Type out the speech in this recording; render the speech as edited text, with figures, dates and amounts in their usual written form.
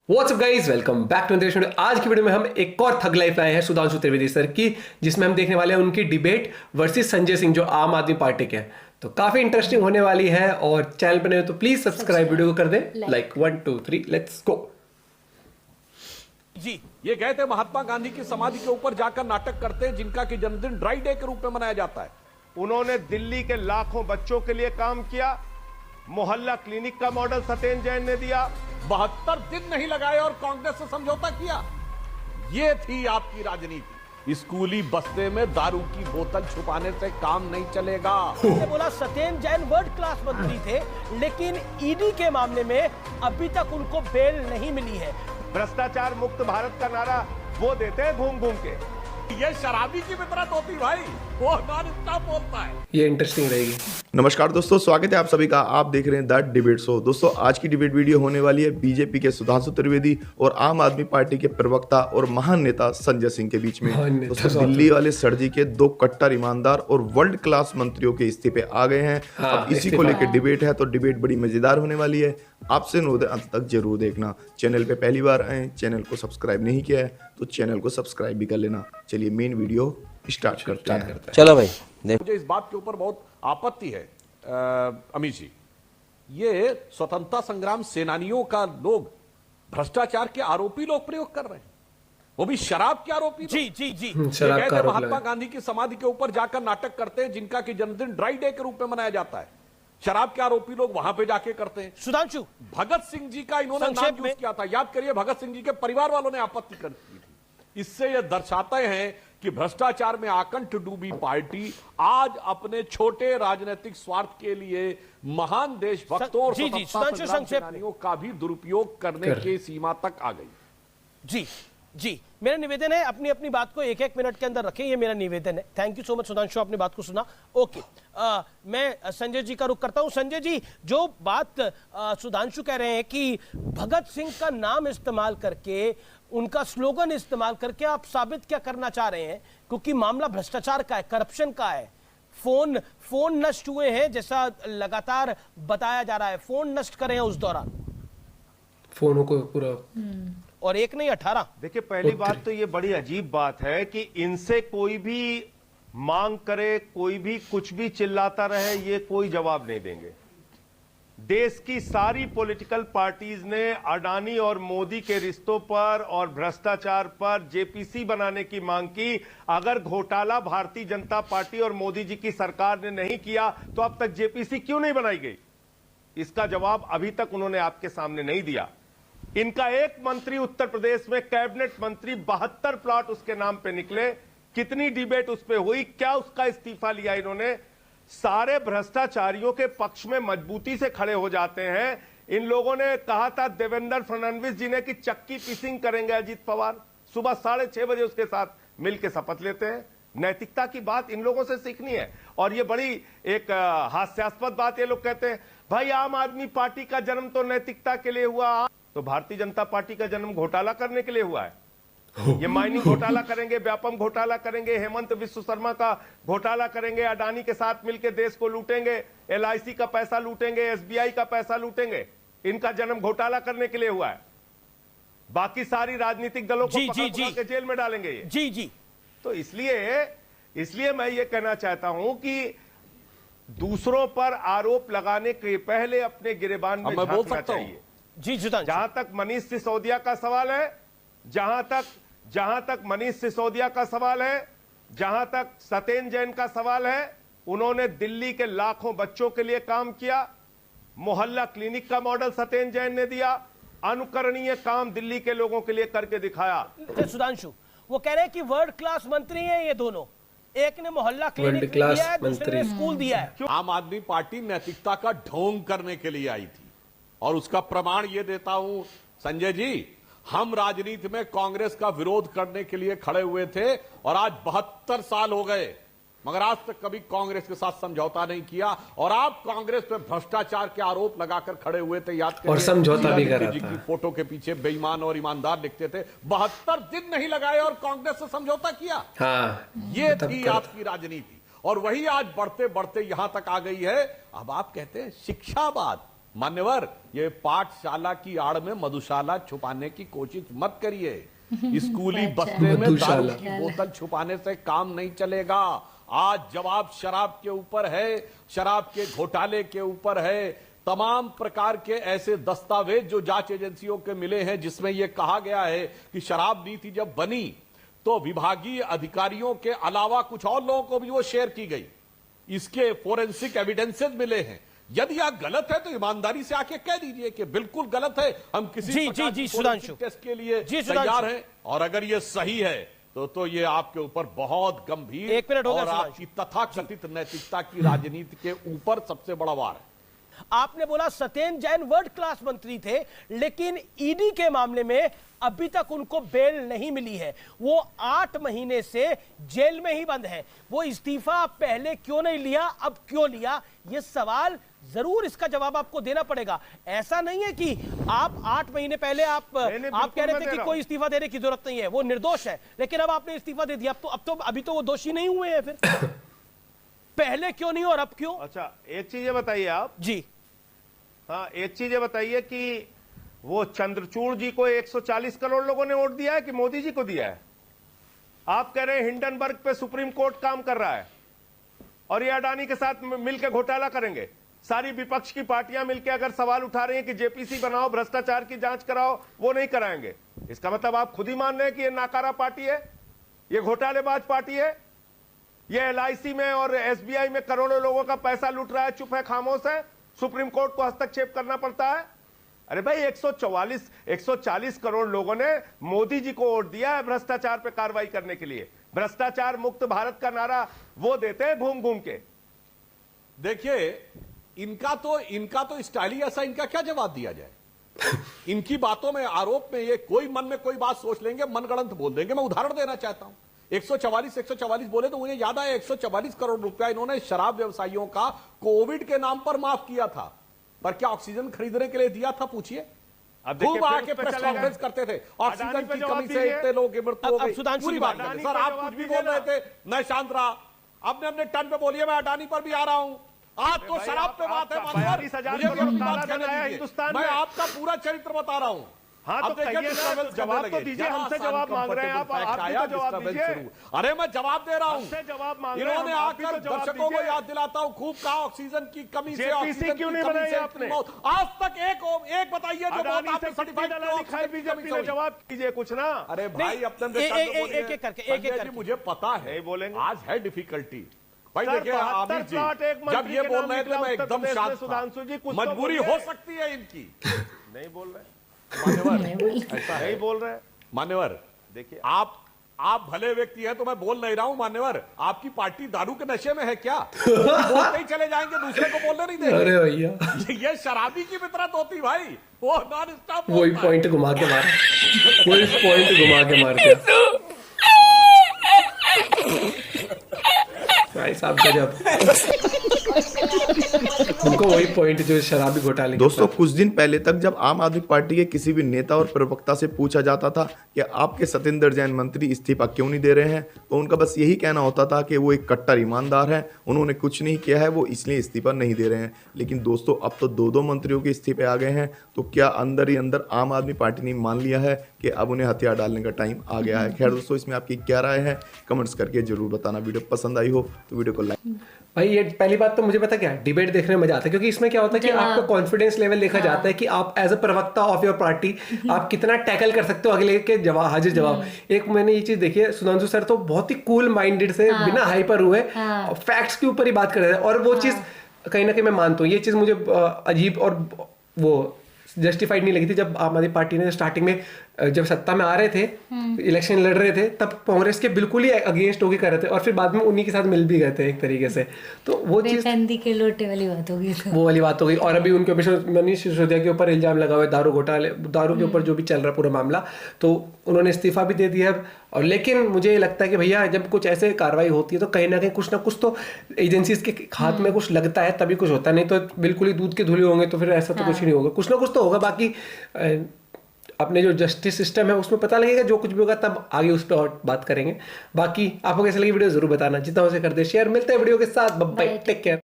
WhatsApp guys, welcome back to interesting. आज की video में हम एक और थग लाइफ लाए हैं सुधांशु त्रिवेदी सर की, जिसमें हम देखने वाले हैं उनकी डिबेट वर्सेस संजय सिंह जो आम आदमी पार्टी के हैं। तो काफी इंटरेस्टिंग होने वाली है और चैनल पर नए हो तो प्लीज सब्सक्राइब, वीडियो को कर दें लाइक 1 2 3 लेट्स गो। जी, ये गए थे महात्मा गांधी की समाधि के ऊपर जाकर नाटक करते हैं जिनका कि जन्मदिन ड्राई डे के रूप में मनाया जाता है। उन्होंने दिल्ली के लाखों बच्चों के लिए काम किया। मोहल्ला क्लिनिक का मॉडल सत्येंद्र जैन ने दिया। 72 दिन नहीं लगाए और कांग्रेस से समझौता किया। ये थी आपकी राजनीति। स्कूली बस्ते में दारू की बोतल छुपाने से काम नहीं चलेगा। बोला सत्येंद्र जैन वर्ल्ड क्लास मंत्री थे, लेकिन ईडी के मामले में अभी तक उनको बेल नहीं मिली है। भ्रष्टाचार मुक्त भारत का नारा वो देते हैं घूम घूम के। ये शराबी की फितरत होती भाई, वो हमारे इतना बोलता है। ये इंटरेस्टिंग रहेगी। नमस्कार दोस्तों, स्वागत है आप सभी का। आप देख रहे हैं द डिबेट शो। दोस्तों, आज की डिबेट वीडियो होने वाली है बीजेपी के सुधांशु त्रिवेदी और आम आदमी पार्टी के प्रवक्ता और महान नेता संजय सिंह के बीच में। दोस्तों, दिल्ली वाले सर जी के दो कट्टर ईमानदार और वर्ल्ड क्लास मंत्रियों के इस्तीफे आ गए हैं। अब इसी को लेकर डिबेट है, तो डिबेट बड़ी मजेदार होने वाली है। आपसे अनुरोध है अंत तक जरूर देखना। चैनल पे पहली बार आए, चैनल को सब्सक्राइब नहीं किया है तो चैनल को सब्सक्राइब भी कर लेना। चलिए मेन वीडियो स्टार्ट करते हैं। चलो भाई। मुझे इस बात के ऊपर बहुत आपत्ति है अमित जी, ये स्वतंत्रता संग्राम सेनानियों का लोग भ्रष्टाचार के आरोपी लोग प्रयोग कर रहे हैं, वो भी शराब के आरोपी। जी जी जी, शराब का आरोप महात्मा गांधी की समाधि के ऊपर जाकर नाटक करते हैं जिनका कि जन्मदिन ड्राई डे के रूप में मनाया जाता है। शराब के आरोपी लोग वहां पे जाके करते हैं। सुधांशु, भगत सिंह जी का इन्होंने नाम यूज किया था, याद करिए। भगत सिंह जी के परिवार वालों ने आपत्ति कर दी थी। इससे यह दर्शाते हैं कि भ्रष्टाचार में आकंठ डूबी पार्टी आज अपने छोटे राजनीतिक स्वार्थ के लिए महान देशभक्तों और स्वतंत्रता संग्राम सेनानियों का भी दुरुपयोग करने की सीमा तक आ गई। जी जी, मेरा निवेदन है अपनी अपनी बात को एक एक मिनट के अंदर रखें, ये मेरा निवेदन है। Thank you so much Sudhanshu, आपने बात को सुना। ओके, मैं संजय जी का रुख करता हूं। संजय जी, जो बात सुधांशु कह रहे हैं कि भगत सिंह का नाम इस्तेमाल करके, उनका स्लोगन इस्तेमाल करके आप साबित क्या करना चाह रहे हैं? क्योंकि मामला भ्रष्टाचार का है, करप्शन का है। फोन नष्ट हुए हैं जैसा लगातार बताया जा रहा है। फोन नष्ट करे हैं उस दौरान, फोनों को पूरा, और एक नहीं 18। देखिए, पहली बात तो ये बड़ी अजीब बात है कि इनसे कोई भी मांग करे, कोई भी कुछ भी चिल्लाता रहे, ये कोई जवाब नहीं देंगे। देश की सारी पॉलिटिकल पार्टीज ने अडानी और मोदी के रिश्तों पर और भ्रष्टाचार पर जेपीसी बनाने की मांग की। अगर घोटाला भारतीय जनता पार्टी और मोदी जी की सरकार ने नहीं किया तो अब तक जेपीसी क्यों नहीं बनाई गई? इसका जवाब अभी तक उन्होंने आपके सामने नहीं दिया। इनका एक मंत्री उत्तर प्रदेश में कैबिनेट मंत्री, 72 प्लॉट उसके नाम पे निकले। कितनी डिबेट उस पे हुई, क्या उसका इस्तीफा लिया इन्होंने? सारे भ्रष्टाचारियों के पक्ष में मजबूती से खड़े हो जाते हैं। इन लोगों ने कहा था देवेंद्र फडणवीस जी ने कि चक्की पिसिंग करेंगे अजीत पवार। सुबह 6:30 बजे उसके साथ मिलकर शपथ लेते हैं। नैतिकता की बात इन लोगों से सीखनी है। और ये बड़ी एक हास्यास्पद बात, ये लोग कहते हैं भाई आम आदमी पार्टी का जन्म तो नैतिकता के लिए हुआ, तो भारतीय जनता पार्टी का जन्म घोटाला करने के लिए हुआ है। ये माइनिंग घोटाला करेंगे, व्यापम घोटाला करेंगे, हेमंत विश्व शर्मा का घोटाला करेंगे, अडानी के साथ मिलकर देश को लूटेंगे, एलआईसी का पैसा लूटेंगे, एसबीआई का पैसा लूटेंगे। इनका जन्म घोटाला करने के लिए हुआ है। बाकी सारी राजनीतिक दलों को पकड़ के जेल में डालेंगे ये। जी जी, तो इसलिए मैं ये कहना चाहता हूं कि दूसरों पर आरोप लगाने के पहले अपने गिरेबान में झांकना चाहिए। जी, जहां तक मनीष सिसोदिया का सवाल है, जहां तक मनीष सिसोदिया का सवाल है, जहां तक सत्येंद्र जैन का सवाल है, उन्होंने दिल्ली के लाखों बच्चों के लिए काम किया। मोहल्ला क्लिनिक का मॉडल सत्येंद्र जैन ने दिया। अनुकरणीय काम दिल्ली के लोगों के लिए करके दिखाया। सुधांशु, वो कह रहे हैं कि वर्ल्ड क्लास मंत्री हैं ये दोनों। एक ने मोहल्ला क्लिनिक दिया है, दूसरे ने स्कूल दिया है। आम आदमी पार्टी नैतिकता का ढोंग करने के लिए आई थी, और उसका प्रमाण ये देता हूं संजय जी, हम राजनीति में कांग्रेस का विरोध करने के लिए खड़े हुए थे और आज 72 साल हो गए, मगर आज तक कभी कांग्रेस के साथ समझौता नहीं किया। और आप कांग्रेस पे भ्रष्टाचार के आरोप लगाकर खड़े हुए थे, याद करिए। और समझौता भी कर रहा था। की फोटो के पीछे बेईमान और ईमानदार लिखते थे। 72 दिन नहीं लगाए और कांग्रेस से समझौता किया। हाँ, ये थी आपकी राजनीति, और वही आज बढ़ते बढ़ते यहां तक आ गई है। अब आप कहते हैं शिक्षावाद। मान्यवर, ये पाठशाला की आड़ में मधुशाला छुपाने की कोशिश मत करिए। स्कूली बस्ते में दारू की बोतल छुपाने से काम नहीं चलेगा। आज जवाब शराब के ऊपर है, शराब के घोटाले के ऊपर है। तमाम प्रकार के ऐसे दस्तावेज जो जांच एजेंसियों के मिले हैं, जिसमें यह कहा गया है कि शराब नीति जब बनी तो विभागीय अधिकारियों के अलावा कुछ और लोगों को भी वो शेयर की गई। इसके फोरेंसिक एविडेंसेस मिले हैं। यदि आप गलत है तो ईमानदारी से आके कह दीजिए कि बिल्कुल गलत है, हम किसी प्रकार की फोरेंसिक टेस्ट के लिए तैयार हैं। और अगर ये सही है तो ये आपके ऊपर बहुत गंभीर और आपकी तथाकथित नैतिकता की राजनीति के ऊपर सबसे बड़ा वार है। आपने बोला सत्येंद्र जैन वर्ल्ड क्लास मंत्री थे, लेकिन ईडी के मामले में अभी तक उनको बेल नहीं मिली है। वो 8 महीने से जेल में ही बंद है। वो इस्तीफा पहले क्यों नहीं लिया, अब क्यों लिया, ये सवाल जरूर इसका जवाब आपको देना पड़ेगा। ऐसा नहीं है कि आप 8 महीने पहले आप कह रहे थे कि कोई इस्तीफा देने की जरूरत नहीं है, वो निर्दोष है, लेकिन अब आपने इस्तीफा दे दिया। अभी तो वो दोषी नहीं हुए हैं फिर। पहले क्यों नहीं और अब क्यों? अच्छा, एक चीज बताइए आप जी। हाँ, एक चीज बताइए कि वो चंद्रचूड़ जी को 140 करोड़ लोगों ने वोट दिया है कि मोदी जी को दिया है? आप कह रहे हैं हिंडनबर्ग पे सुप्रीम कोर्ट काम कर रहा है और ये अडानी के साथ मिलकर घोटाला करेंगे। सारी विपक्ष की पार्टियां मिलकर अगर सवाल उठा रही हैं कि जेपीसी बनाओ, भ्रष्टाचार की जांच कराओ, वो नहीं कराएंगे। इसका मतलब आप खुद ही मान रहे हैं कि ये नाकारा पार्टी है, ये घोटालेबाज पार्टी है, ये एलआईसी में और एसबीआई में करोड़ों लोगों का पैसा लूट रहा है, चुप है, खामोश है, सुप्रीम कोर्ट को हस्तक्षेप करना पड़ता है। अरे भाई 140 करोड़ लोगों ने मोदी जी को वोट दिया है भ्रष्टाचार पे कार्रवाई करने के लिए। भ्रष्टाचार मुक्त भारत का नारा वो देते हैं घूम घूम के। देखिए, इनका तो स्टाइल ही ऐसा, इनका क्या जवाब दिया जाए? इनकी बातों में, आरोप में ये कोई मन में कोई बात सोच लेंगे, मनगढ़ंत बोल देंगे। मैं उदाहरण देना चाहता हूं। 144 बोले तो मुझे याद आया 144 करोड़ रुपया इन्होंने शराब व्यवसायियों का कोविड के नाम पर माफ किया था। पर क्या ऑक्सीजन खरीदने के लिए दिया था? पूछिए। खूब आके प्रेस कॉन्फ्रेंस करते थे, ऑक्सीजन की कमी से इतने लोगों की मृत्यु हो गई। पूरी बात करते सर, आप कुछ भी बोल रहे थे, मैं शांत रहा। आपने अपने टर्न पे बोलिए, मैं अडानी पर भी आ रहा हूं। आज तो शराब पे बात है, हिंदुस्तान मैं आपका पूरा चरित्र बता रहा हूं। हाँ, तो जवाब तो दीजिए, हमसे जवाब मांग रहे हैं आप भी तो जवाब दीजिए। अरे मैं जवाब दे रहा हूं, जवाब मांग रहे हैं। इन्होंने आकर दर्शकों को याद दिलाता हूं, खूब कहा ऑक्सीजन की कमी से, ऑक्सीजन क्यों नहीं बनाई आपने? आज तक एक बताइए जो बहुत आपने सर्टिफाइड जवाब कीजिए कुछ ना। अरे भाई अपने एक करके मुझे पता है बोलेंगे, आज है डिफिकल्टी। भाई देखिए आमिर जी, जब ये बोल रहे थे मैं एकदम शांत था। मजबूरी हो सकती है इनकी। नहीं बोल रहे मान्यवर, ऐसा नहीं बोल रहे मान्यवर। देखिए, आप भले व्यक्ति हैं तो मैं बोल नहीं रहा हूं मान्यवर। आपकी पार्टी दारू के नशे में है क्या? बोलते ही चले जाएंगे, दूसरे को बोलने नहीं देंगे। अरे भैया, ये शराबी की फितरत होती भाई, वो नॉन स्टॉप वही पॉइंट घुमा के मार, वही पॉइंट घुमा के मार भाई साहब गजब। उनको वही पॉइंट जो शराबी घोटाले। दोस्तों, कुछ दिन पहले तक जब आम आदमी पार्टी के किसी भी नेता और प्रवक्ता से पूछा जाता था कि आपके सत्येंद्र जैन मंत्री इस्तीफा क्यों नहीं दे रहे हैं, तो उनका बस यही कहना होता था कि वो एक कट्टर ईमानदार है, उन्होंने कुछ नहीं किया है, वो इसलिए इस्तीफा नहीं दे रहे हैं। लेकिन दोस्तों, अब तो 2 मंत्रियों के इस्तीफे आ गए हैं। तो क्या अंदर ही अंदर आम आदमी पार्टी ने मान लिया है कि अब उन्हें हथियार डालने का टाइम आ गया है? खैर दोस्तों, इसमें आपकी क्या राय है, कमेंट्स करके जरूर बताना। वीडियो पसंद आई हो तो वीडियो को लाइक। भाई ये पहली बात तो मुझे पता क्या, डिबेट देखने में मजा आता है, क्योंकि इसमें क्या होता है कि आपका कॉन्फिडेंस लेवल देखा जाता है कि आप एज अ प्रवक्ता ऑफ योर पार्टी आप कितना टैकल कर सकते हो अगले के जवाब, हाजिर जवाब। एक मैंने ये चीज देखी है, सुधांशु सर तो बहुत ही कूल माइंडेड से बिना हाइपर हुए फैक्ट्स के ऊपर ही बात कर रहे थे, और वो चीज कहीं ना कहीं मैं मानता हूँ, ये चीज मुझे अजीब और वो जस्टिफाइड नहीं लगी थी। जब आम आदमी पार्टी ने स्टार्टिंग में जब सत्ता में आ रहे थे, इलेक्शन लड़ रहे थे, तब कांग्रेस के बिल्कुल ही अगेंस्ट होके कर रहे थे, और फिर बाद में उन्हीं के साथ मिल भी गए थे एक तरीके से। तो वो चीज के लोटे वाली बात होगी, वो वाली बात हो गई। और अभी उनके ऊपर मनीष सिसोदिया के ऊपर इल्जाम लगा हुआ है दारू घोटाले, दारू के ऊपर जो भी चल रहा है पूरा मामला, तो उन्होंने इस्तीफा भी दे दिया है। और लेकिन मुझे लगता है कि भैया जब कुछ ऐसे कार्रवाई होती है तो कहीं ना कहीं कुछ ना कुछ तो एजेंसीज के हाथ में कुछ लगता है, तभी कुछ होता है, नहीं तो बिल्कुल ही दूध के धुले होंगे तो फिर ऐसा तो कुछ ही नहीं होगा, कुछ ना कुछ तो होगा। बाकी अपने जो जस्टिस सिस्टम है उसमें पता लगेगा, जो कुछ भी होगा तब आगे उस पर और बात करेंगे। बाकी आपको कैसे लगी वीडियो जरूर बताना, जितना हो सके कर दे शेयर। मिलते हैं वीडियो के साथ, बाय, टेक केयर।